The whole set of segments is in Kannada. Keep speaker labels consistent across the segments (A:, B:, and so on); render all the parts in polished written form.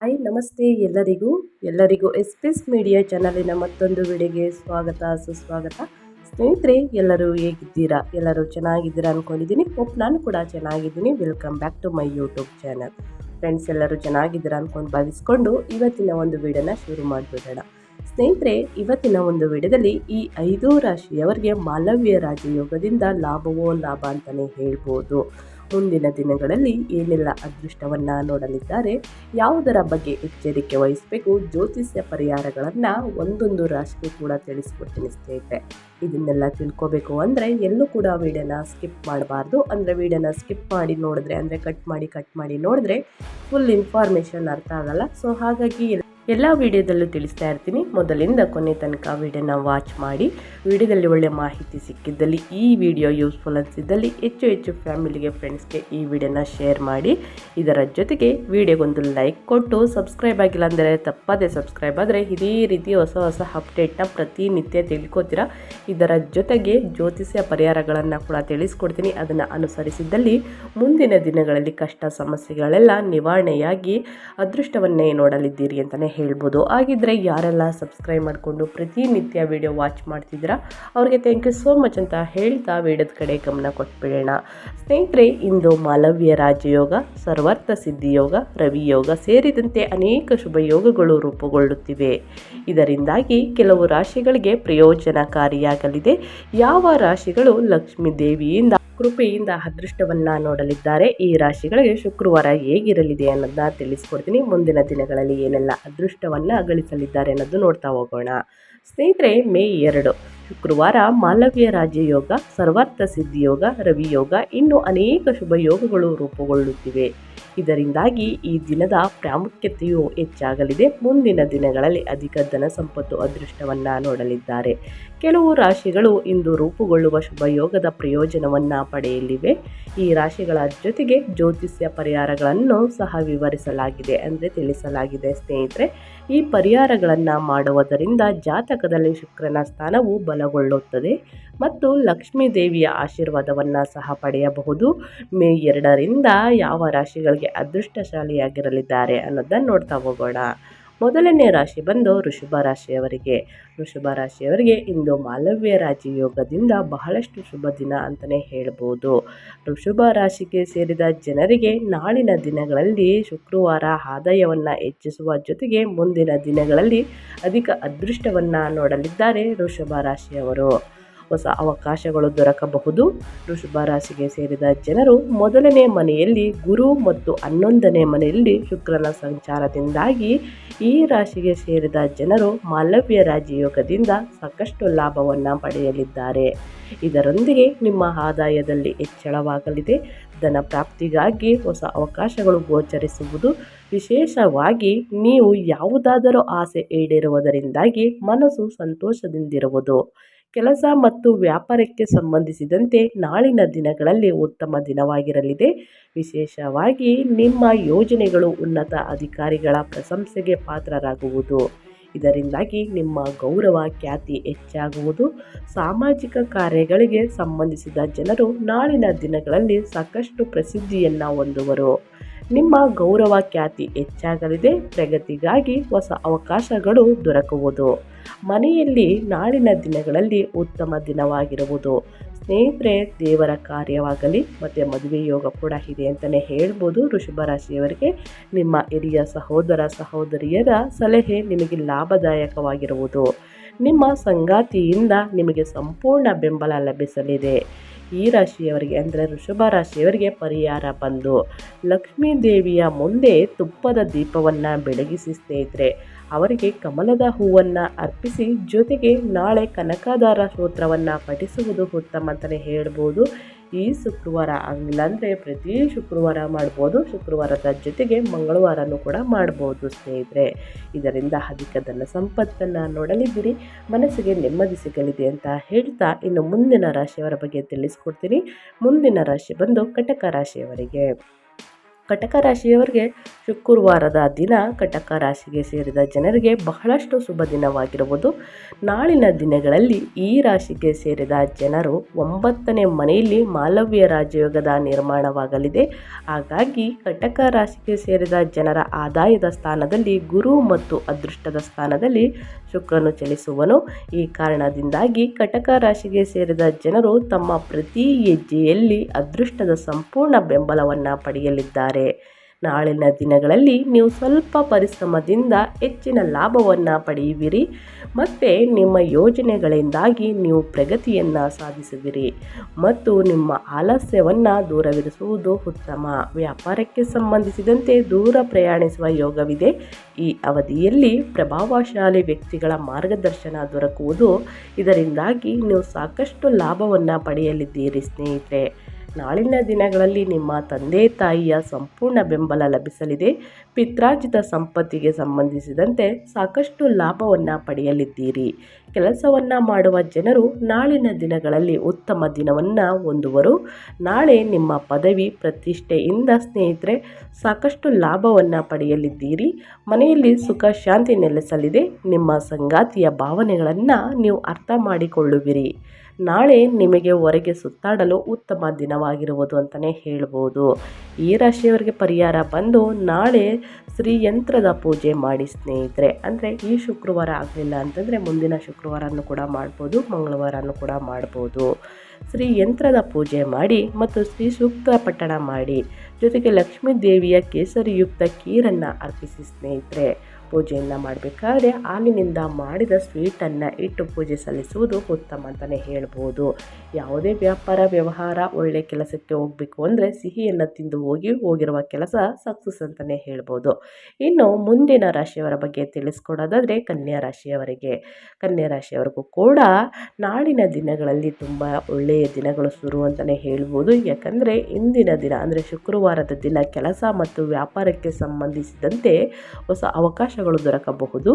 A: ಹಾಯ್ ನಮಸ್ತೆ ಎಲ್ಲರಿಗೂ ಎಸ್ ಮೀಡಿಯಾ ಚಾನಲಿನ ಮತ್ತೊಂದು ವಿಡಿಯೋಗೆ ಸ್ವಾಗತ ಸುಸ್ವಾಗತ. ಸ್ನೇಹಿತರೆ, ಎಲ್ಲರೂ ಹೇಗಿದ್ದೀರಾ? ಎಲ್ಲರೂ ಚೆನ್ನಾಗಿದ್ದೀರಾ ಅಂದ್ಕೊಂಡಿದ್ದೀನಿ. ನಾನು ಕೂಡ ಚೆನ್ನಾಗಿದ್ದೀನಿ. Welcome back to my YouTube channel. Friends, ಎಲ್ಲರೂ ಚೆನ್ನಾಗಿದ್ದೀರಾ ಅಂದ್ಕೊಂಡು ಭಾವಿಸ್ಕೊಂಡು ಇವತ್ತಿನ ಒಂದು ವಿಡಿಯೋನ ಶುರು ಮಾಡಿಬಿಡೋಣ. ಸ್ನೇಹಿತರೆ, ಇವತ್ತಿನ ಒಂದು ವಿಡಿಯೋದಲ್ಲಿ ಈ 5 ರಾಶಿಯವರಿಗೆ ಮಾಲವ್ಯ ರಾಜಯೋಗದಿಂದ ಲಾಭವೋ ಲಾಭ ಅಂತಲೇ ಹೇಳ್ಬೋದು. ಮುಂದಿನ ದಿನಗಳಲ್ಲಿ ಏನೆಲ್ಲ ಅದೃಷ್ಟವನ್ನು ನೋಡಲಿದ್ದಾರೆ, ಯಾವುದರ ಬಗ್ಗೆ ಎಚ್ಚರಿಕೆ ವಹಿಸಬೇಕು, ಜ್ಯೋತಿಷ್ಯ ಪರಿಹಾರಗಳನ್ನು ಒಂದೊಂದು ರಾಶಿಗೆ ಕೂಡ ತಿಳಿಸ್ಕೊಡ್ತೀನಿ ಸ್ನೇಹಿತರೆ. ಇದನ್ನೆಲ್ಲ ತಿಳ್ಕೊಬೇಕು ಅಂದರೆ ಎಲ್ಲೂ ಕೂಡ ವಿಡಿಯೋನ ಸ್ಕಿಪ್ ಮಾಡಬಾರ್ದು. ಅಂದರೆ ವಿಡಿಯೋನ ಸ್ಕಿಪ್ ಮಾಡಿ ನೋಡಿದ್ರೆ, ಅಂದರೆ ಕಟ್ ಮಾಡಿ ನೋಡಿದ್ರೆ ಫುಲ್ ಇನ್ಫಾರ್ಮೇಷನ್ ಅರ್ಥ ಆಗಲ್ಲ. ಸೊ ಹಾಗಾಗಿ ಎಲ್ಲ ವಿಡಿಯೋದಲ್ಲೂ ತಿಳಿಸ್ತಾ ಇರ್ತೀನಿ. ಮೊದಲಿಂದ ಕೊನೆ ತನಕ ವಿಡಿಯೋನ ವಾಚ್ ಮಾಡಿ. ವಿಡಿಯೋದಲ್ಲಿ ಒಳ್ಳೆ ಮಾಹಿತಿ ಸಿಕ್ಕಿದ್ದಲ್ಲಿ, ಈ ವಿಡಿಯೋ ಯೂಸ್ಫುಲ್ ಅನಿಸಿದ್ದಲ್ಲಿ ಹೆಚ್ಚು ಫ್ಯಾಮಿಲಿಗೆ, ಫ್ರೆಂಡ್ಸ್ಗೆ ಈ ವಿಡಿಯೋನ ಶೇರ್ ಮಾಡಿ. ಇದರ ಜೊತೆಗೆ ವಿಡಿಯೋಗೊಂದು ಲೈಕ್ ಕೊಟ್ಟು, ಸಬ್ಸ್ಕ್ರೈಬ್ ಆಗಿಲ್ಲ ಅಂದರೆ ತಪ್ಪದೆ ಸಬ್ಸ್ಕ್ರೈಬ್ ಆದರೆ ಇದೇ ರೀತಿ ಹೊಸ ಅಪ್ಡೇಟ್ನ ಪ್ರತಿನಿತ್ಯ ತಿಳ್ಕೊತೀರಾ. ಇದರ ಜೊತೆಗೆ ಜ್ಯೋತಿಷ್ಯ ಪರಿಹಾರಗಳನ್ನು ಕೂಡ ತಿಳಿಸ್ಕೊಡ್ತೀನಿ. ಅದನ್ನು ಅನುಸರಿಸಿದ್ದಲ್ಲಿ ಮುಂದಿನ ದಿನಗಳಲ್ಲಿ ಕಷ್ಟ ಸಮಸ್ಯೆಗಳೆಲ್ಲ ನಿವಾರಣೆಯಾಗಿ ಅದೃಷ್ಟವನ್ನೇ ನೋಡಲಿದ್ದೀರಿ ಅಂತಲೇ ಹೇಳ್ಬೋದು. ಹಾಗಿದ್ರೆ ಯಾರೆಲ್ಲ ಸಬ್ಸ್ಕ್ರೈಬ್ ಮಾಡಿಕೊಂಡು ಪ್ರತಿನಿತ್ಯ ವಿಡಿಯೋ ವಾಚ್ ಮಾಡ್ತಿದ್ದೀರಾ ಅವ್ರಿಗೆ ಥ್ಯಾಂಕ್ ಯು ಸೋ ಮಚ್ ಅಂತ ಹೇಳ್ತಾ ವಿಡಿಯೋದ ಕಡೆ ಗಮನ ಕೊಟ್ಬಿಡೋಣ. ಸ್ನೇಹಿತರೆ, ಇಂದು ಮಾಲವ್ಯ ರಾಜಯೋಗ, ಸರ್ವಾರ್ಥ ಸಿದ್ಧಿಯೋಗ, ರವಿಯೋಗ ಸೇರಿದಂತೆ ಅನೇಕ ಶುಭ ಯೋಗಗಳು ರೂಪುಗೊಳ್ಳುತ್ತಿವೆ. ಇದರಿಂದಾಗಿ ಕೆಲವು ರಾಶಿಗಳಿಗೆ ಪ್ರಯೋಜನಕಾರಿಯಾಗಲಿದೆ. ಯಾವ ರಾಶಿಗಳು ಲಕ್ಷ್ಮೀ ದೇವಿಯಿಂದ ಕೃಪೆಯಿಂದ ಅದೃಷ್ಟವನ್ನು ನೋಡಲಿದ್ದಾರೆ, ಈ ರಾಶಿಗಳಿಗೆ ಶುಕ್ರವಾರ ಹೇಗಿರಲಿದೆ ಅನ್ನೋದನ್ನ ತಿಳಿಸ್ಕೊಡ್ತೀನಿ. ಮುಂದಿನ ದಿನಗಳಲ್ಲಿ ಏನೆಲ್ಲ ಅದೃಷ್ಟವನ್ನು ಗಳಿಸಲಿದ್ದಾರೆ ಅನ್ನೋದು ನೋಡ್ತಾ ಹೋಗೋಣ. ಸ್ನೇಹಿತರೆ, ಮೇ 2 ಶುಕ್ರವಾರ ಮಾಲವ್ಯ ರಾಜಯೋಗ, ಸರ್ವಾರ್ಥ ಸಿದ್ಧಿಯೋಗ, ರವಿಯೋಗ, ಇನ್ನು ಅನೇಕ ಶುಭ ಯೋಗಗಳು ರೂಪುಗೊಳ್ಳುತ್ತಿವೆ. ಇದರಿಂದಾಗಿ ಈ ದಿನದ ಪ್ರಾಮುಖ್ಯತೆಯು ಹೆಚ್ಚಾಗಲಿದೆ. ಮುಂದಿನ ದಿನಗಳಲ್ಲಿ ಅಧಿಕ ಧನ ಸಂಪತ್ತು ಅದೃಷ್ಟವನ್ನು ನೋಡಲಿದ್ದಾರೆ. ಕೆಲವು ರಾಶಿಗಳು ಇಂದು ರೂಪುಗೊಳ್ಳುವ ಶುಭ ಯೋಗದ ಪ್ರಯೋಜನವನ್ನು ಪಡೆಯಲಿವೆ. ಈ ರಾಶಿಗಳ ಜೊತೆಗೆ ಜ್ಯೋತಿಷ್ಯ ಪರಿಹಾರಗಳನ್ನು ಸಹ ವಿವರಿಸಲಾಗಿದೆ, ಅಂದರೆ ತಿಳಿಸಲಾಗಿದೆ. ಸ್ನೇಹಿತರೆ, ಈ ಪರಿಹಾರಗಳನ್ನು ಮಾಡುವುದರಿಂದ ಜಾತಕದಲ್ಲಿ ಶುಕ್ರನ ಸ್ಥಾನವು ಬಲಗೊಳ್ಳುತ್ತದೆ ಮತ್ತು ಲಕ್ಷ್ಮೀ ದೇವಿಯ ಆಶೀರ್ವಾದವನ್ನು ಸಹ ಪಡೆಯಬಹುದು. ಮೇ 2ರಿಂದ ಯಾವ ರಾಶಿಗಳಿಗೆ ಅದೃಷ್ಟಶಾಲಿಯಾಗಿರಲಿದ್ದಾರೆ ಅನ್ನೋದನ್ನು ನೋಡ್ತಾ ಹೋಗೋಣ. ಮೊದಲನೇ ರಾಶಿ ಬಂದು ವೃಷಭ ರಾಶಿಯವರಿಗೆ ಇಂದು ಮಾಲವ್ಯ ರಾಜಯೋಗದಿಂದ ಬಹಳಷ್ಟು ಶುಭ ದಿನ ಅಂತಲೇ ಹೇಳ್ಬೋದು. ವೃಷಭ ರಾಶಿಗೆ ಸೇರಿದ ಜನರಿಗೆ ನಾಳಿನ ದಿನಗಳಲ್ಲಿ ಶುಕ್ರವಾರ ಆದಾಯವನ್ನು ಹೆಚ್ಚಿಸುವ ಜೊತೆಗೆ ಮುಂದಿನ ದಿನಗಳಲ್ಲಿ ಅಧಿಕ ಅದೃಷ್ಟವನ್ನು ನೋಡಲಿದ್ದಾರೆ. ವೃಷಭ ರಾಶಿಯವರು ಹೊಸ ಅವಕಾಶಗಳು ದೊರಕಬಹುದು. ವೃಷಭ ರಾಶಿಗೆ ಸೇರಿದ ಜನರು ಮೊದಲನೇ ಮನೆಯಲ್ಲಿ ಗುರು ಮತ್ತು 11ನೇ ಮನೆಯಲ್ಲಿ ಶುಕ್ರನ ಸಂಚಾರದಿಂದಾಗಿ ಈ ರಾಶಿಗೆ ಸೇರಿದ ಜನರು ಮಾಲವ್ಯ ರಾಜಯೋಗದಿಂದ ಸಾಕಷ್ಟು ಲಾಭವನ್ನು ಪಡೆಯಲಿದ್ದಾರೆ. ಇದರೊಂದಿಗೆ ನಿಮ್ಮ ಆದಾಯದಲ್ಲಿ ಹೆಚ್ಚಳವಾಗಲಿದೆ. ಧನ ಪ್ರಾಪ್ತಿಗಾಗಿ ಹೊಸ ಅವಕಾಶಗಳು ಗೋಚರಿಸುವುದು. ವಿಶೇಷವಾಗಿ ನೀವು ಯಾವುದಾದರೂ ಆಸೆ ಈಡೇರುವುದರಿಂದಾಗಿ ಮನಸ್ಸು ಸಂತೋಷದಿಂದಿರುವುದು. ಕೆಲಸ ಮತ್ತು ವ್ಯಾಪಾರಕ್ಕೆ ಸಂಬಂಧಿಸಿದಂತೆ ನಾಳಿನ ದಿನಗಳಲ್ಲಿ ಉತ್ತಮ ದಿನವಾಗಿರಲಿದೆ. ವಿಶೇಷವಾಗಿ ನಿಮ್ಮ ಯೋಜನೆಗಳು ಉನ್ನತ ಅಧಿಕಾರಿಗಳ ಪ್ರಶಂಸೆಗೆ ಪಾತ್ರರಾಗುವುದು. ಇದರಿಂದಾಗಿ ನಿಮ್ಮ ಗೌರವ ಖ್ಯಾತಿ ಹೆಚ್ಚಾಗುವುದು. ಸಾಮಾಜಿಕ ಕಾರ್ಯಗಳಿಗೆ ಸಂಬಂಧಿಸಿದ ಜನರು ನಾಳಿನ ದಿನಗಳಲ್ಲಿ ಸಾಕಷ್ಟು ಪ್ರಸಿದ್ಧಿಯನ್ನು ಹೊಂದುವರು. ನಿಮ್ಮ ಗೌರವ ಖ್ಯಾತಿ ಹೆಚ್ಚಾಗಲಿದೆ. ಪ್ರಗತಿಗಾಗಿ ಹೊಸ ಅವಕಾಶಗಳು ದೊರಕುವುದು. ಮನೆಯಲ್ಲಿ ನಾಳಿನ ದಿನಗಳಲ್ಲಿ ಉತ್ತಮ ದಿನವಾಗಿರುವುದು. ಸ್ನೇಹಿತರೆ, ದೇವರ ಕಾರ್ಯವಾಗಲಿ ಮತ್ತು ಮದುವೆ ಯೋಗ ಕೂಡ ಇದೆ ಅಂತಲೇ ಹೇಳ್ಬೋದು. ವೃಷಭ ರಾಶಿಯವರಿಗೆ ನಿಮ್ಮ ಹಿರಿಯ ಸಹೋದರಿಯರ ಸಲಹೆ ನಿಮಗೆ ಲಾಭದಾಯಕವಾಗಿರುವುದು. ನಿಮ್ಮ ಸಂಗಾತಿಯಿಂದ ನಿಮಗೆ ಸಂಪೂರ್ಣ ಬೆಂಬಲ ಲಭಿಸಲಿದೆ. ಈ ರಾಶಿಯವರಿಗೆ ಅಂದರೆ ವೃಷಭ ರಾಶಿಯವರಿಗೆ ಪರಿಹಾರ ಬಂದು ಲಕ್ಷ್ಮೀ ದೇವಿಯ ಮುಂದೆ ತುಪ್ಪದ ದೀಪವನ್ನು ಬೆಳಗಿಸಿ ಸ್ನೇಹಿತರೆ, ಅವರಿಗೆ ಕಮಲದ ಹೂವನ್ನು ಅರ್ಪಿಸಿ, ಜೊತೆಗೆ ನಾಳೆ ಕನಕದಾರ ಸ್ತೋತ್ರವನ್ನು ಪಠಿಸುವುದು ಉತ್ತಮ ಅಂತಲೇ ಹೇಳ್ಬೋದು. ಈ ಶುಕ್ರವಾರ ಆಗಿಲ್ಲ ಅಂದರೆ ಪ್ರತಿ ಶುಕ್ರವಾರ ಮಾಡ್ಬೋದು. ಶುಕ್ರವಾರದ ಜೊತೆಗೆ ಮಂಗಳವಾರನೂ ಕೂಡ ಮಾಡ್ಬೋದು ಸ್ನೇಹಿತರೆ. ಇದರಿಂದ ಅಧಿಕ ಧನ ಸಂಪತ್ತನ್ನು ನೋಡಲಿದ್ದೀರಿ. ಮನಸ್ಸಿಗೆ ನೆಮ್ಮದಿ ಸಿಗಲಿದೆ ಅಂತ ಹೇಳ್ತಾ ಇನ್ನು ಮುಂದಿನ ರಾಶಿಯವರ ಬಗ್ಗೆ ತಿಳಿಸ್ಕೊಡ್ತೀನಿ. ಮುಂದಿನ ರಾಶಿ ಬಂದು ಕಟಕ ರಾಶಿಯವರಿಗೆ. ಕಟಕ ರಾಶಿಯವರಿಗೆ ಶುಕ್ರವಾರದ ದಿನ ಕಟಕ ರಾಶಿಗೆ ಸೇರಿದ ಜನರಿಗೆ ಬಹಳಷ್ಟು ಶುಭ ದಿನವಾಗಿರುವುದು. ನಾಳಿನ ದಿನಗಳಲ್ಲಿ ಈ ರಾಶಿಗೆ ಸೇರಿದ ಜನರು 9ನೇ ಮನೆಯಲ್ಲಿ ಮಾಲವ್ಯ ರಾಜಯೋಗದ ನಿರ್ಮಾಣವಾಗಲಿದೆ. ಹಾಗಾಗಿ ಕಟಕ ರಾಶಿಗೆ ಸೇರಿದ ಜನರ ಆದಾಯದ ಸ್ಥಾನದಲ್ಲಿ ಗುರು ಮತ್ತು ಅದೃಷ್ಟದ ಸ್ಥಾನದಲ್ಲಿ ಶುಕ್ರನು ಚಲಿಸುವನು. ಈ ಕಾರಣದಿಂದಾಗಿ ಕಟಕ ರಾಶಿಗೆ ಸೇರಿದ ಜನರು ತಮ್ಮ ಪ್ರತಿ ಹೆಜ್ಜೆಯಲ್ಲಿ ಅದೃಷ್ಟದ ಸಂಪೂರ್ಣ ಬೆಂಬಲವನ್ನು ಪಡೆಯಲಿದ್ದಾರೆ. ನಾಳಿನ ದಿನಗಳಲ್ಲಿ ನೀವು ಸ್ವಲ್ಪ ಪರಿಶ್ರಮದಿಂದ ಹೆಚ್ಚಿನ ಲಾಭವನ್ನು ಪಡೆಯುವಿರಿ ಮತ್ತು ನಿಮ್ಮ ಯೋಜನೆಗಳಿಂದಾಗಿ ನೀವು ಪ್ರಗತಿಯನ್ನು ಸಾಧಿಸುವಿರಿ ಮತ್ತು ನಿಮ್ಮ ಆಲಸ್ಯವನ್ನು ದೂರವಿರಿಸುವುದು ಉತ್ತಮ. ವ್ಯಾಪಾರಕ್ಕೆ ಸಂಬಂಧಿಸಿದಂತೆ ದೂರ ಪ್ರಯಾಣಿಸುವ ಯೋಗವಿದೆ. ಈ ಅವಧಿಯಲ್ಲಿ ಪ್ರಭಾವಶಾಲಿ ವ್ಯಕ್ತಿಗಳ ಮಾರ್ಗದರ್ಶನ ದೊರಕುವುದು. ಇದರಿಂದಾಗಿ ನೀವು ಸಾಕಷ್ಟು ಲಾಭವನ್ನು ಪಡೆಯಲಿದ್ದೀರಿ ಸ್ನೇಹಿತರೆ. ನಾಳಿನ ದಿನಗಳಲ್ಲಿ ನಿಮ್ಮ ತಂದೆ ತಾಯಿಯ ಸಂಪೂರ್ಣ ಬೆಂಬಲ ಲಭಿಸಲಿದೆ. ಪಿತ್ರಾರ್ಜಿತ ಸಂಪತ್ತಿಗೆ ಸಂಬಂಧಿಸಿದಂತೆ ಸಾಕಷ್ಟು ಲಾಭವನ್ನು ಪಡೆಯಲಿದ್ದೀರಿ. ಕೆಲಸವನ್ನು ಮಾಡುವ ಜನರು ನಾಳಿನ ದಿನಗಳಲ್ಲಿ ಉತ್ತಮ ದಿನವನ್ನು ಹೊಂದುವರು. ನಾಳೆ ನಿಮ್ಮ ಪದವಿ ಪ್ರತಿಷ್ಠೆಯಿಂದ ಸ್ನೇಹಿತರೆ ಸಾಕಷ್ಟು ಲಾಭವನ್ನು ಪಡೆಯಲಿದ್ದೀರಿ. ಮನೆಯಲ್ಲಿ ಸುಖ ಶಾಂತಿ ನೆಲೆಸಲಿದೆ. ನಿಮ್ಮ ಸಂಗಾತಿಯ ಭಾವನೆಗಳನ್ನು ನೀವು ಅರ್ಥ ಮಾಡಿಕೊಳ್ಳುವಿರಿ. ನಾಳೆ ನಿಮಗೆ ಹೊರಗೆ ಸುತ್ತಾಡಲು ಉತ್ತಮ ದಿನವಾಗಿರುವುದು ಅಂತಲೇ ಹೇಳ್ಬೋದು. ಈ ರಾಶಿಯವರಿಗೆ ಪರಿಹಾರ ಬಂದು ನಾಳೆ ಶ್ರೀಯಂತ್ರದ ಪೂಜೆ ಮಾಡಿ ಸ್ನೇಹಿತರೆ. ಅಂದರೆ ಈ ಶುಕ್ರವಾರ ಆಗಲಿಲ್ಲ ಅಂತಂದರೆ ಮುಂದಿನ ಶುಕ್ರವಾರನೂ ಕೂಡ ಮಾಡ್ಬೋದು, ಮಂಗಳವಾರನೂ ಕೂಡ ಮಾಡ್ಬೋದು. ಶ್ರೀಯಂತ್ರದ ಪೂಜೆ ಮಾಡಿ ಮತ್ತು ಶ್ರೀ ಸೂಕ್ತ ಪಠಣ ಮಾಡಿ. ಜೊತೆಗೆ ಲಕ್ಷ್ಮೀ ದೇವಿಯ ಕೇಸರಿಯುಕ್ತ ಖೀರನ್ನು ಅರ್ಪಿಸಿ ಸ್ನೇಹಿತರೆ. ಪೂಜೆಯನ್ನು ಮಾಡಬೇಕಾದ್ರೆ ಹಾಲಿನಿಂದ ಮಾಡಿದ ಸ್ವೀಟನ್ನು ಇಟ್ಟು ಪೂಜೆ ಸಲ್ಲಿಸುವುದು ಉತ್ತಮ ಅಂತಲೇ ಹೇಳ್ಬೋದು. ಯಾವುದೇ ವ್ಯಾಪಾರ ವ್ಯವಹಾರ ಒಳ್ಳೆಯ ಕೆಲಸಕ್ಕೆ ಹೋಗಬೇಕು ಅಂದರೆ ಸಿಹಿಯನ್ನು ತಿಂದು ಹೋಗಿರುವ ಕೆಲಸ ಸಕ್ಸಸ್ ಅಂತಲೇ ಹೇಳ್ಬೋದು. ಇನ್ನು ಮುಂದಿನ ರಾಶಿಯವರ ಬಗ್ಗೆ ತಿಳಿಸ್ಕೊಡೋದಾದರೆ ಕನ್ಯಾ ರಾಶಿಯವರಿಗೂ ಕೂಡ ನಾಳಿನ ದಿನಗಳಲ್ಲಿ ತುಂಬ ಒಳ್ಳೆಯ ದಿನಗಳು ಶುರು ಅಂತಲೇ ಹೇಳ್ಬೋದು. ಯಾಕಂದರೆ ಇಂದಿನ ದಿನ ಅಂದರೆ ಶುಕ್ರವಾರದ ದಿನ ಕೆಲಸ ಮತ್ತು ವ್ಯಾಪಾರಕ್ಕೆ ಸಂಬಂಧಿಸಿದಂತೆ ಹೊಸ ಅವಕಾಶಗಳು ದೊರಕಬಹುದು.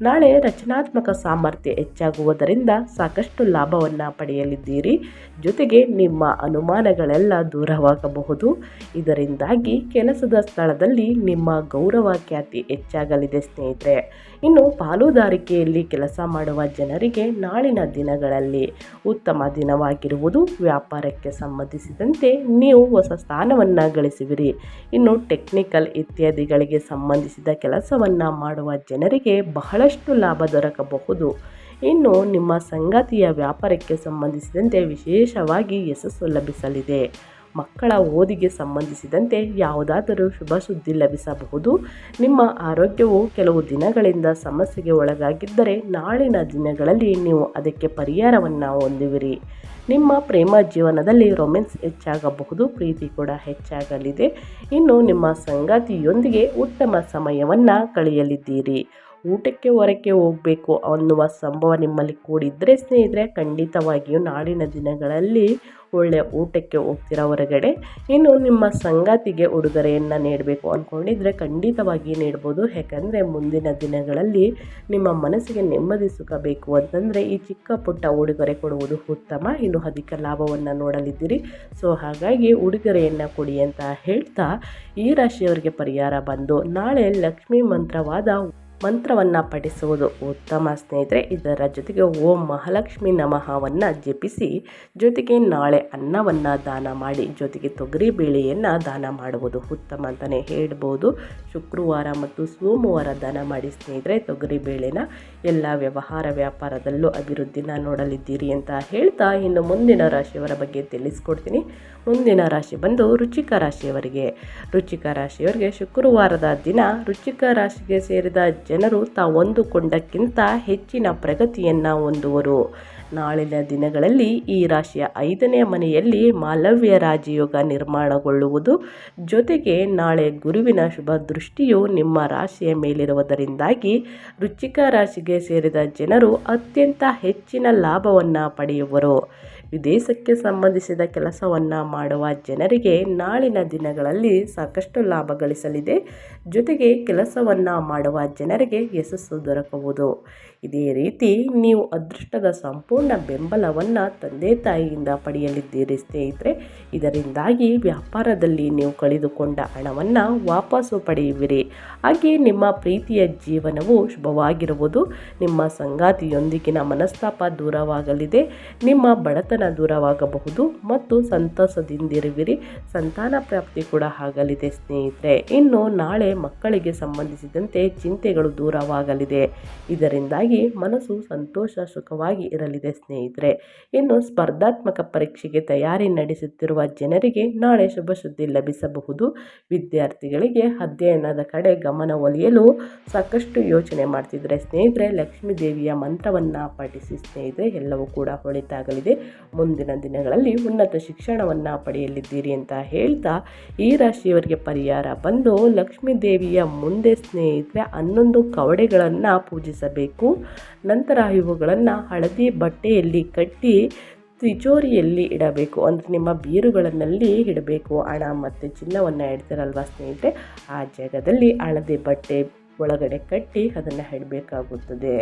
A: ನಾಳೆ ರಚನಾತ್ಮಕ ಸಾಮರ್ಥ್ಯ ಹೆಚ್ಚಾಗುವುದರಿಂದ ಸಾಕಷ್ಟು ಲಾಭವನ್ನು ಪಡೆಯಲಿದ್ದೀರಿ. ಜೊತೆಗೆ ನಿಮ್ಮ ಅನುಮಾನಗಳೆಲ್ಲ ದೂರವಾಗಬಹುದು. ಇದರಿಂದಾಗಿ ಕೆಲಸದ ಸ್ಥಳದಲ್ಲಿ ನಿಮ್ಮ ಗೌರವ ಖ್ಯಾತಿ ಹೆಚ್ಚಾಗಲಿದೆ ಸ್ನೇಹಿತರೆ. ಇನ್ನು ಪಾಲುದಾರಿಕೆಯಲ್ಲಿ ಕೆಲಸ ಮಾಡುವ ಜನರಿಗೆ ನಾಳಿನ ದಿನಗಳಲ್ಲಿ ಉತ್ತಮ ದಿನವಾಗಿರುವುದು. ವ್ಯಾಪಾರಕ್ಕೆ ಸಂಬಂಧಿಸಿದಂತೆ ನೀವು ಹೊಸ ಸ್ಥಾನವನ್ನು ಗಳಿಸುವಿರಿ. ಇನ್ನು ಟೆಕ್ನಿಕಲ್ ಇತ್ಯಾದಿಗಳಿಗೆ ಸಂಬಂಧಿಸಿದ ಕೆಲಸವನ್ನು ಮಾಡುವ ಜನರಿಗೆ ಬಹಳಷ್ಟು ಲಾಭ ದೊರಕಬಹುದು. ಇನ್ನು ನಿಮ್ಮ ಸಂಗಾತಿಯ ವ್ಯಾಪಾರಕ್ಕೆ ಸಂಬಂಧಿಸಿದಂತೆ ವಿಶೇಷವಾಗಿ ಯಶಸ್ಸು ಲಭಿಸಲಿದೆ. ಮಕ್ಕಳ ಓದಿಗೆ ಸಂಬಂಧಿಸಿದಂತೆ ಯಾವುದಾದರೂ ಶುಭ ಸುದ್ದಿ ಲಭಿಸಬಹುದು. ನಿಮ್ಮ ಆರೋಗ್ಯವು ಕೆಲವು ದಿನಗಳಿಂದ ಸಮಸ್ಯೆಗೆ ಒಳಗಾಗಿದ್ದರೆ ನಾಳಿನ ದಿನಗಳಲ್ಲಿ ನೀವು ಅದಕ್ಕೆ ಪರಿಹಾರವನ್ನು ಹೊಂದುವಿರಿ. ನಿಮ್ಮ ಪ್ರೇಮ ಜೀವನದಲ್ಲಿ ರೊಮ್ಯಾನ್ಸ್ ಹೆಚ್ಚಾಗಬಹುದು, ಪ್ರೀತಿ ಕೂಡ ಹೆಚ್ಚಾಗಲಿದೆ. ಇನ್ನು ನಿಮ್ಮ ಸಂಗಾತಿಯೊಂದಿಗೆ ಉತ್ತಮ ಸಮಯವನ್ನು ಕಳೆಯಲಿದ್ದೀರಿ. ಊಟಕ್ಕೆ ಹೊರಕ್ಕೆ ಹೋಗಬೇಕು ಅನ್ನುವ ಸಂಭವ ನಿಮ್ಮಲ್ಲಿ ಕೂಡಿದ್ದರೆ ಸ್ನೇಹಿತರೆ ಖಂಡಿತವಾಗಿಯೂ ನಾಳಿನ ದಿನಗಳಲ್ಲಿ ಒಳ್ಳೆಯ ಊಟಕ್ಕೆ ಹೋಗ್ತೀರಾ ಹೊರಗಡೆ. ಇನ್ನು ನಿಮ್ಮ ಸಂಗಾತಿಗೆ ಉಡುಗೊರೆಯನ್ನು ನೀಡಬೇಕು ಅಂದ್ಕೊಂಡಿದ್ರೆ ಖಂಡಿತವಾಗಿ ನೀಡ್ಬೋದು. ಯಾಕಂದರೆ ಮುಂದಿನ ದಿನಗಳಲ್ಲಿ ನಿಮ್ಮ ಮನಸ್ಸಿಗೆ ನೆಮ್ಮದಿ ಸುಖ ಬೇಕು ಅಂತಂದರೆ ಈ ಚಿಕ್ಕ ಪುಟ್ಟ ಉಡುಗೊರೆ ಕೊಡುವುದು ಉತ್ತಮ. ಇನ್ನು ಅಧಿಕ ಲಾಭವನ್ನು ನೋಡಲಿದ್ದೀರಿ. ಸೊ ಹಾಗಾಗಿ ಉಡುಗೊರೆಯನ್ನು ಕೊಡಿ ಅಂತ ಹೇಳ್ತಾ ಈ ರಾಶಿಯವರಿಗೆ ಪರಿಹಾರ ಬಂದು ನಾಳೆ ಲಕ್ಷ್ಮೀ ಮಂತ್ರವನ್ನು ಪಠಿಸುವುದು ಉತ್ತಮ ಸ್ನೇಹಿತರೆ. ಇದರ ಜೊತೆಗೆ ಓಂ ಮಹಾಲಕ್ಷ್ಮಿ ನಮಃವನ್ನು ಜಪಿಸಿ ಜೊತೆಗೆ ನಾಳೆ ಅನ್ನವನ್ನು ದಾನ ಮಾಡಿ ಜೊತೆಗೆ ತೊಗರಿ ಬೇಳೆಯನ್ನು ದಾನ ಮಾಡುವುದು ಉತ್ತಮ ಅಂತಲೇ ಹೇಳ್ಬೋದು. ಶುಕ್ರವಾರ ಮತ್ತು ಸೋಮವಾರ ದಾನ ಮಾಡಿ ಸ್ನೇಹಿತರೆ ತೊಗರಿ ಬೇಳೆನ. ಎಲ್ಲ ವ್ಯಾಪಾರದಲ್ಲೂ ಅಭಿವೃದ್ಧಿನ ನೋಡಲಿದ್ದೀರಿ ಅಂತ ಹೇಳ್ತಾ ಇನ್ನು ಮುಂದಿನ ರಾಶಿಯವರ ಬಗ್ಗೆ ತಿಳಿಸ್ಕೊಡ್ತೀನಿ. ಮುಂದಿನ ರಾಶಿ ಬಂದು ವೃಶ್ಚಿಕ ರಾಶಿಯವರಿಗೆ ಶುಕ್ರವಾರದ ದಿನ ವೃಶ್ಚಿಕ ರಾಶಿಗೆ ಸೇರಿದ ಜನರು ತಾವು ಹೊಂದಿಕೊಂಡಕ್ಕಿಂತ ಹೆಚ್ಚಿನ ಪ್ರಗತಿಯನ್ನು ಹೊಂದುವರು. ನಾಳಿನ ದಿನಗಳಲ್ಲಿ ಈ ರಾಶಿಯ 5ನೇ ಮನೆಯಲ್ಲಿ ಮಾಲವ್ಯ ರಾಜಯೋಗ ನಿರ್ಮಾಣಗೊಳ್ಳುವುದು. ಜೊತೆಗೆ ನಾಳೆ ಗುರುವಿನ ಶುಭ ದೃಷ್ಟಿಯು ನಿಮ್ಮ ರಾಶಿಯ ಮೇಲಿರುವುದರಿಂದಾಗಿ ವೃಶ್ಚಿಕ ರಾಶಿಗೆ ಸೇರಿದ ಜನರು ಅತ್ಯಂತ ಹೆಚ್ಚಿನ ಲಾಭವನ್ನು ಪಡೆಯುವರು. ವಿದೇಶಕ್ಕೆ ಸಂಬಂಧಿಸಿದ ಕೆಲಸವನ್ನು ಮಾಡುವ ಜನರಿಗೆ ನಾಳಿನ ದಿನಗಳಲ್ಲಿ ಸಾಕಷ್ಟು ಲಾಭ ಗಳಿಸಲಿದೆ. ಜೊತೆಗೆ ಕೆಲಸವನ್ನು ಮಾಡುವ ಜನರಿಗೆ ಯಶಸ್ಸು ದೊರಕುವುದು. ಇದೇ ರೀತಿ ನೀವು ಅದೃಷ್ಟದ ಸಂಪೂರ್ಣ ಬೆಂಬಲವನ್ನು ತಂದೆ ತಾಯಿಯಿಂದ ಪಡೆಯಲಿದ್ದೀರಿ ಸ್ನೇಹಿತರೆ. ಇದರಿಂದಾಗಿ ವ್ಯಾಪಾರದಲ್ಲಿ ನೀವು ಕಳೆದುಕೊಂಡ ಹಣವನ್ನು ವಾಪಸ್ಸು ಪಡೆಯುವಿರಿ. ಹಾಗೆ ನಿಮ್ಮ ಪ್ರೀತಿಯ ಜೀವನವು ಶುಭವಾಗಿರುವುದು. ನಿಮ್ಮ ಸಂಗಾತಿಯೊಂದಿಗಿನ ಮನಸ್ತಾಪ ದೂರವಾಗಲಿದೆ. ನಿಮ್ಮ ಬಡತನ ದೂರವಾಗಬಹುದು ಮತ್ತು ಸಂತಸದಿಂದಿರುವಿರಿ. ಸಂತಾನ ಪ್ರಾಪ್ತಿ ಕೂಡ ಆಗಲಿದೆ ಸ್ನೇಹಿತರೆ. ಇನ್ನು ನಾಳೆ ಮಕ್ಕಳಿಗೆ ಸಂಬಂಧಿಸಿದಂತೆ ಚಿಂತೆಗಳು ದೂರವಾಗಲಿದೆ. ಇದರಿಂದಾಗಿ ಮನಸ್ಸು ಸಂತೋಷ ಸುಖವಾಗಿ ಇರಲಿದೆ ಸ್ನೇಹಿತರೆ. ಇನ್ನು ಸ್ಪರ್ಧಾತ್ಮಕ ಪರೀಕ್ಷೆಗೆ ತಯಾರಿ ನಡೆಸುತ್ತಿರುವ ಜನರಿಗೆ ನಾಳೆ ಶುಭ ಸುದ್ದಿ ಲಭಿಸಬಹುದು. ವಿದ್ಯಾರ್ಥಿಗಳಿಗೆ ಅಧ್ಯಯನದ ಕಡೆ ಗಮನ ಒಲಿಯಲು ಸಾಕಷ್ಟು ಯೋಚನೆ ಮಾಡ್ತಿದ್ರೆ ಸ್ನೇಹಿತರೆ, ಲಕ್ಷ್ಮೀ ದೇವಿಯ ಮಂತ್ರವನ್ನು ಪಠಿಸಿ ಸ್ನೇಹಿತರೆ, ಎಲ್ಲವೂ ಕೂಡ ಒಳಿತಾಗಲಿದೆ. ಮುಂದಿನ ದಿನಗಳಲ್ಲಿ ಉನ್ನತ ಶಿಕ್ಷಣವನ್ನು ಪಡೆಯಲಿದ್ದೀರಿ ಅಂತ ಹೇಳ್ತಾ, ಈ ರಾಶಿಯವರಿಗೆ ಪರಿಹಾರ ಬಂದು ಲಕ್ಷ್ಮೀ ದೇವಿಯ ಮುಂದೆ ಸ್ನೇಹಿತರೆ 11 ಕವಡೆಗಳನ್ನು ಪೂಜಿಸಬೇಕು. ನಂತರ ಇವುಗಳನ್ನು ಹಳದಿ ಬಟ್ಟೆಯಲ್ಲಿ ಕಟ್ಟಿ ತಿಜೋರಿಯಲ್ಲಿ ಇಡಬೇಕು. ಅಂದರೆ ನಿಮ್ಮ ಬೀರುಗಳಲ್ಲಿ ಇಡಬೇಕು. ಹಣ ಮತ್ತು ಚಿನ್ನವನ್ನು ಇಡ್ತೀರಲ್ವ ಸ್ನೇಹಿತರೆ, ಆ ಜಾಗದಲ್ಲಿ ಹಳದಿ ಬಟ್ಟೆ ಒಳಗಡೆ ಕಟ್ಟಿ ಅದನ್ನು ಇಡಬೇಕಾಗುತ್ತದೆ.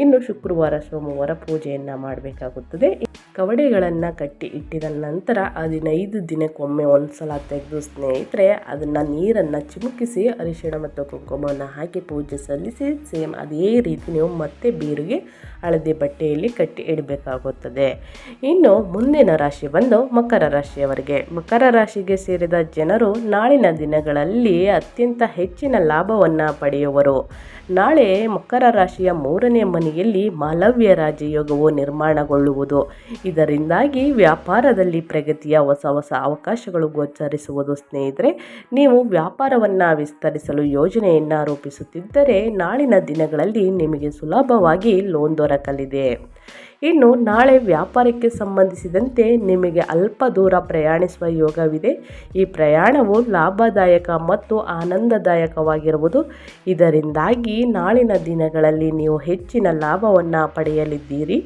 A: ಇನ್ನು ಶುಕ್ರವಾರ ಸೋಮವಾರ ಪೂಜೆಯನ್ನು ಮಾಡಬೇಕಾಗುತ್ತದೆ. ಕವಡೆಗಳನ್ನು ಕಟ್ಟಿ ಇಟ್ಟಿದ ನಂತರ 15 ದಿನಕ್ಕೊಮ್ಮೆ ಒಂದು ಸಲ ತೆಗೆದು ಸ್ನೇಹಿತರೆ ಅದನ್ನು ನೀರನ್ನು ಚಿಮುಕಿಸಿ ಅರಿಶಿಣ ಮತ್ತು ಕುಂಕುಮವನ್ನು ಹಾಕಿ ಪೂಜೆ ಸಲ್ಲಿಸಿ ಸೇಮ್ ಅದೇ ರೀತಿ ನೀವು ಮತ್ತೆ ಬೀರಿಗೆ ಹಳದಿ ಬಟ್ಟೆಯಲ್ಲಿ ಕಟ್ಟಿ ಇಡಬೇಕಾಗುತ್ತದೆ. ಇನ್ನು ಮುಂದಿನ ರಾಶಿ ಬಂದು ಮಕರ ರಾಶಿಯವರಿಗೆ. ಮಕರ ರಾಶಿಗೆ ಸೇರಿದ ಜನರು ನಾಳಿನ ದಿನಗಳಲ್ಲಿ ಅತ್ಯಂತ ಹೆಚ್ಚಿನ ಲಾಭವನ್ನು ಪಡೆಯುವರು. ನಾಳೆ ಮಕರ ರಾಶಿಯ 3ನೇ ಮನೆಯಲ್ಲಿ ಮಾಲವ್ಯ ರಾಜಯೋಗವು ನಿರ್ಮಾಣಗೊಳ್ಳುವುದು. ಇದರಿಂದಾಗಿ ವ್ಯಾಪಾರದಲ್ಲಿ ಪ್ರಗತಿಯ ಹೊಸ ಹೊಸ ಅವಕಾಶಗಳು ಗೋಚರಿಸುವುದು ಸ್ನೇಹಿತರೆ. ನೀವು ವ್ಯಾಪಾರವನ್ನು ವಿಸ್ತರಿಸಲು ಯೋಜನೆಯನ್ನು ರೂಪಿಸುತ್ತಿದ್ದರೆ ನಾಳಿನ ದಿನಗಳಲ್ಲಿ ನಿಮಗೆ ಸುಲಭವಾಗಿ ಲೋನ್ ದೊರಕಲಿದೆ. ಇನ್ನು ನಾಳೆ ವ್ಯಾಪಾರಕ್ಕೆ ಸಂಬಂಧಿಸಿದಂತೆ ನಿಮಗೆ ಅಲ್ಪ ದೂರ ಪ್ರಯಾಣಿಸುವ ಯೋಗವಿದೆ. ಈ ಪ್ರಯಾಣವು ಲಾಭದಾಯಕ ಮತ್ತು ಆನಂದದಾಯಕವಾಗಿರುವುದು. ಇದರಿಂದಾಗಿ ನಾಳಿನ ದಿನಗಳಲ್ಲಿ ನೀವು ಹೆಚ್ಚಿನ ಲಾಭವನ್ನು ಪಡೆಯಲಿದ್ದೀರಿ.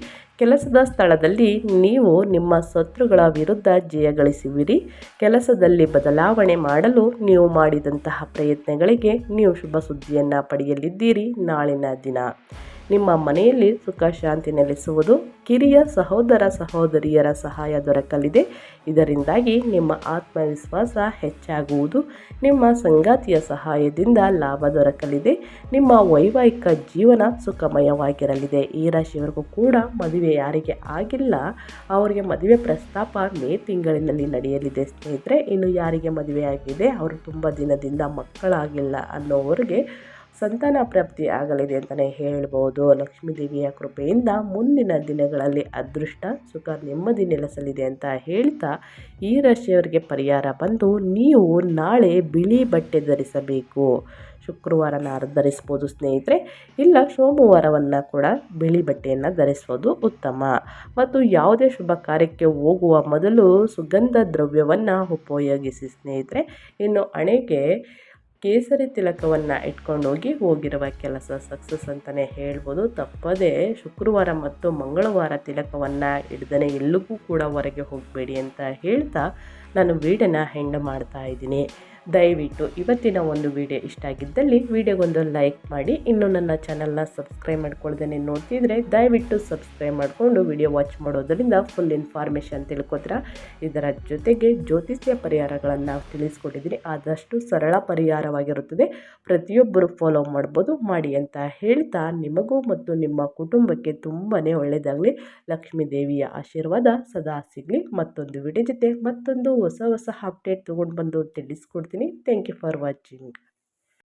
A: ಕೆಲಸದ ಸ್ಥಳದಲ್ಲಿ ನೀವು ನಿಮ್ಮ ಶತ್ರುಗಳ ವಿರುದ್ಧ ಜಯ ಗಳಿಸುವಿರಿ. ಕೆಲಸದಲ್ಲಿ ಬದಲಾವಣೆ ಮಾಡಲು ನೀವು ಮಾಡಿದಂತಹ ಪ್ರಯತ್ನಗಳಿಗೆ ನೀವು ಶುಭ ಸುದ್ದಿಯನ್ನು ಪಡೆಯಲಿದ್ದೀರಿ. ನಾಳಿನ ದಿನ ನಿಮ್ಮ ಮನೆಯಲ್ಲಿ ಸುಖ ಶಾಂತಿ ನೆಲೆಸುವುದು. ಕಿರಿಯ ಸಹೋದರ ಸಹೋದರಿಯರ ಸಹಾಯ ದೊರಕಲಿದೆ. ಇದರಿಂದಾಗಿ ನಿಮ್ಮ ಆತ್ಮವಿಶ್ವಾಸ ಹೆಚ್ಚಾಗುವುದು. ನಿಮ್ಮ ಸಂಗಾತಿಯ ಸಹಾಯದಿಂದ ಲಾಭ ದೊರಕಲಿದೆ. ನಿಮ್ಮ ವೈವಾಹಿಕ ಜೀವನ ಸುಖಮಯವಾಗಿರಲಿದೆ. ಈ ರಾಶಿಯವರೆಗೂ ಕೂಡ ಮದುವೆ ಯಾರಿಗೆ ಆಗಿಲ್ಲ ಅವರಿಗೆ ಮದುವೆ ಪ್ರಸ್ತಾಪ ಮೇ ತಿಂಗಳಿನಲ್ಲಿ ನಡೆಯಲಿದೆ ಸ್ನೇಹಿತರೆ. ಇನ್ನು ಯಾರಿಗೆ ಮದುವೆ ಆಗಿದೆ ಅವರು ತುಂಬ ದಿನದಿಂದ ಮಕ್ಕಳಾಗಿಲ್ಲ ಅನ್ನೋವರಿಗೆ ಸಂತಾನ ಪ್ರಾಪ್ತಿ ಆಗಲಿದೆ ಅಂತಲೇ ಹೇಳ್ಬೋದು. ಲಕ್ಷ್ಮೀ ದೇವಿಯ ಕೃಪೆಯಿಂದ ಮುಂದಿನ ದಿನಗಳಲ್ಲಿ ಅದೃಷ್ಟ ಸುಖ ನೆಮ್ಮದಿ ನೆಲೆಸಲಿದೆ ಅಂತ ಹೇಳ್ತಾ, ಈ ರಾಶಿಯವರಿಗೆ ಪರಿಹಾರ ಬಂದು ನೀವು ನಾಳೆ ಬಿಳಿ ಬಟ್ಟೆ ಧರಿಸಬೇಕು. ಶುಕ್ರವಾರನ ಧರಿಸ್ಬೋದು ಸ್ನೇಹಿತರೆ, ಇಲ್ಲ ಸೋಮವಾರವನ್ನು ಕೂಡ ಬಿಳಿ ಬಟ್ಟೆಯನ್ನು ಧರಿಸೋದು ಉತ್ತಮ. ಮತ್ತು ಯಾವುದೇ ಶುಭ ಕಾರ್ಯಕ್ಕೆ ಹೋಗುವ ಮೊದಲು ಸುಗಂಧ ದ್ರವ್ಯವನ್ನು ಉಪಯೋಗಿಸಿ ಸ್ನೇಹಿತರೆ. ಇನ್ನು ಹಣೆಗೆ ಕೇಸರಿ ತಿಲಕವನ್ನು ಇಟ್ಕೊಂಡು ಹೋಗಿರುವ ಕೆಲಸ ಸಕ್ಸಸ್ ಅಂತಲೇ ಹೇಳ್ಬೋದು. ತಪ್ಪದೇ ಶುಕ್ರವಾರ ಮತ್ತು ಮಂಗಳವಾರ ತಿಲಕವನ್ನು ಹಿಡ್ದೇ ಎಲ್ಲಿಗೂ ಕೂಡ ಹೊರಗೆ ಹೋಗಬೇಡಿ ಅಂತ ಹೇಳ್ತಾ ನಾನು ವಿಡಿಯೋನ ಎಂಡ್ ಮಾಡ್ತಾ ಇದ್ದೀನಿ. ದಯವಿಟ್ಟು ಇವತ್ತಿನ ಒಂದು ವಿಡಿಯೋ ಇಷ್ಟ ಆಗಿದ್ದಲ್ಲಿ ವಿಡಿಯೋಗೊಂದು ಲೈಕ್ ಮಾಡಿ. ಇನ್ನು ನನ್ನ ಚಾನಲ್ನ ಸಬ್ಸ್ಕ್ರೈಬ್ ಮಾಡ್ಕೊಳ್ದೇ ನೋಡ್ತಿದ್ರೆ ದಯವಿಟ್ಟು ಸಬ್ಸ್ಕ್ರೈಬ್ ಮಾಡಿಕೊಂಡು ವಿಡಿಯೋ ವಾಚ್ ಮಾಡೋದರಿಂದ ಫುಲ್ ಇನ್ಫಾರ್ಮೇಷನ್ ತಿಳ್ಕೊತೀರಾ. ಇದರ ಜೊತೆಗೆ ಜ್ಯೋತಿಷ್ಯ ಪರಿಹಾರಗಳನ್ನು ತಿಳಿಸ್ಕೊಟ್ಟಿದ್ದೀನಿ. ಆದಷ್ಟು ಸರಳ ಪರಿಹಾರವಾಗಿರುತ್ತದೆ, ಪ್ರತಿಯೊಬ್ಬರು ಫಾಲೋ ಮಾಡ್ಬೋದು, ಮಾಡಿ ಅಂತ ಹೇಳ್ತಾ ನಿಮಗೂ ಮತ್ತು ನಿಮ್ಮ ಕುಟುಂಬಕ್ಕೆ ತುಂಬಾ ಒಳ್ಳೆಯದಾಗಲಿ. ಲಕ್ಷ್ಮೀ ದೇವಿಯ ಆಶೀರ್ವಾದ ಸದಾ ಸಿಗಲಿ. ಮತ್ತೊಂದು ವಿಡಿಯೋ ಜೊತೆ ಮತ್ತೊಂದು ಹೊಸ ಅಪ್ಡೇಟ್ ತೊಗೊಂಡು ಬಂದು ತಿಳಿಸ್ಕೊಡ್ತೀನಿ. Thank you for watching.